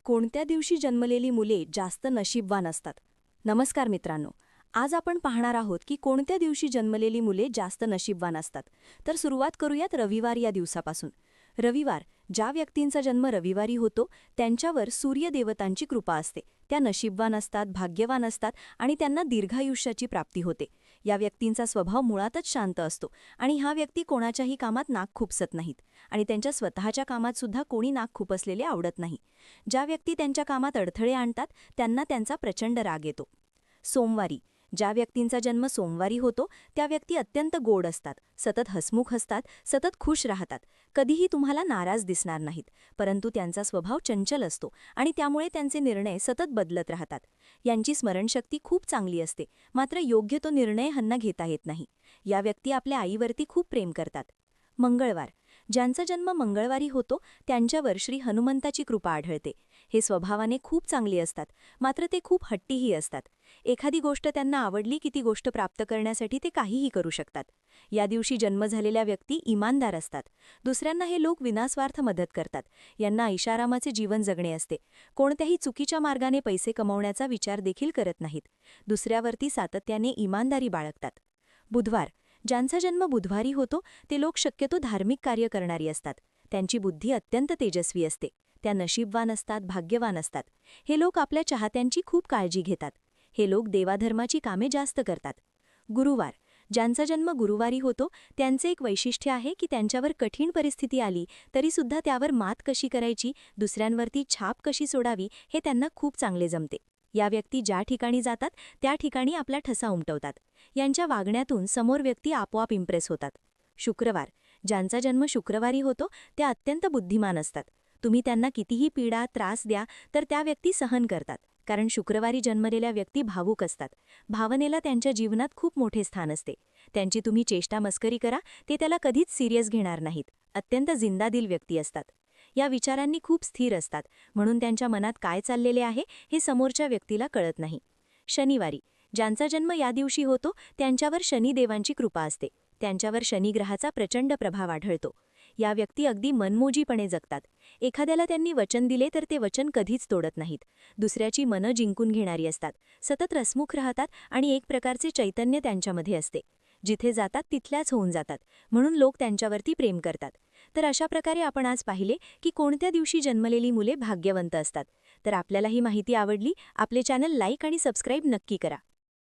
कोणत्या दिवशी जन्मलेली मुले जास्त नशीबवान असतात? नमस्कार मित्रांनो. आज आपण पाहणार आहोत की कोणत्या दिवशी जन्मलेली मुले जास्त नशीबवान असतात. तर सुरुवात करूयात रविवार या दिवसापासून. रविवार, ज्या व्यक्तींचा जन्म रविवारी होतो त्यांच्यावर सूर्यदेवतांची कृपा असते. त्या नशीबवान असतात, भाग्यवान असतात आणि त्यांना दीर्घायुष्याची प्राप्ती होते. या व्यक्तींचा स्वभाव मुळातच शांत असतो आणि हा व्यक्ती कोणाच्याही कामात नाक खुपसत नाहीत आणि त्यांच्या स्वतःच्या कामात सुद्धा कोणी नाक खुपसलेले आवडत नाही. ज्या व्यक्ती त्यांच्या कामात अडथळे आणतात त्यांना त्यांचा प्रचंड राग येतो. सोमवारी, ज्या व्यक्तींचा जन्म सोमवारी होतो त्या व्यक्ती अत्यंत गोड असतात, सतत हसमुख असतात, सतत खुश राहतात, कधीही तुम्हाला नाराज दिसणार नाहीत. परंतु त्यांचा स्वभाव चंचल असतो आणि त्यामुळे त्यांचे निर्णय सतत बदलत राहतात. यांची स्मरणशक्ती खूप चांगली असते, मात्र योग्य तो निर्णय ह्यांना घेता येत नाही. या व्यक्ती आपल्या आईवरती खूप प्रेम करतात. मंगळवार, ज्यांचा जन्म मंगळवारी होतो त्यांच्यावर श्री हनुमंताची कृपा आढळते. हे स्वभावाने खूप चांगली असतात, मात्र ते खूप हट्टीही असतात. एखादी गोष्ट त्यांना आवडली की ती गोष्ट प्राप्त करण्यासाठी ते काहीही करू शकतात. या दिवशी जन्म झालेल्या व्यक्ती इमानदार असतात. दुसऱ्यांना हे लोक विनास्वार्थ मदत करतात. यांना ऐशारामाचे जीवन जगणे असते. कोणत्याही चुकीच्या मार्गाने पैसे कमवण्याचा विचार देखील करत नाहीत. दुसऱ्यावरती सातत्याने इमानदारी बाळगतात. बुधवार, ज्यांचा जन्म बुधवारी होतो ते लोक शक्यतो धार्मिक कार्य करणारी असतात. त्यांची बुद्धी अत्यंत तेजस्वी असते. त्या नशीबवान असतात, भाग्यवान असतात. हे लोक आपल्या चाहत्यांची खूप काळजी घेतात. हे लोक देवाधर्माची कामे जास्त करतात. गुरुवार, ज्यांचा जन्म गुरुवारी होतो त्यांचे एक वैशिष्ट्य आहे की त्यांच्यावर कठीण परिस्थिती आली तरीसुद्धा त्यावर मात कशी करायची, दुसऱ्यांवरती छाप कशी सोडावी हे त्यांना खूप चांगले जमते. या व्यक्ती ज्या ठिकाणी जातात त्या ठिकाणी आपला ठसा उमटवतात. यांच्या वागण्यातून समोर व्यक्ती आपोआप इम्प्रेस होतात. शुक्रवार, ज्यांचा जन्म शुक्रवारी होतो त्या अत्यंत बुद्धिमान असतात. तुम्ही त्यांना कितीही पीडा, त्रास द्या तर त्या व्यक्ती सहन करतात, कारण शुक्रवारी जन्मलेल्या व्यक्ती भावूक असतात. भावनेला त्यांच्या जीवनात खूप मोठे स्थान असते. त्यांची तुम्ही चेष्टा मस्करी करा, ते त्याला कधीच सिरियस घेणार नाहीत. अत्यंत जिंदादिल व्यक्ती असतात. या विचारांनी खूप स्थिर असतात, म्हणून त्यांच्या मनात काय चाललेले आहे हे समोरच्या व्यक्तीला कळत नाही. शनिवारी, ज्यांचा जन्म या दिवशी होतो त्यांच्यावर शनिदेवांची कृपा असते. त्यांच्यावर शनिग्रहाचा प्रचंड प्रभाव आढळतो. या व्यक्ती अगदी मनमोजीपणे जगतात. एखाद्याला त्यांनी वचन दिले तर ते वचन कधीच तोडत नाहीत. दुसऱ्याची मनं जिंकून घेणारी असतात, सतत रसमुख राहतात आणि एक प्रकारचे चैतन्य त्यांच्यामध्ये असते. जिथे जातात तिथल्याच होऊन जातात, म्हणून लोक त्यांच्यावरती प्रेम करतात. तर अशा प्रकारे आपण आज पाहिले की कोणत्या दिवशी जन्मलेली मुले भाग्यवंत असतात. तर आपल्याला ही माहिती आवडली, आपले चॅनल लाईक आणि सबस्क्राईब नक्की करा.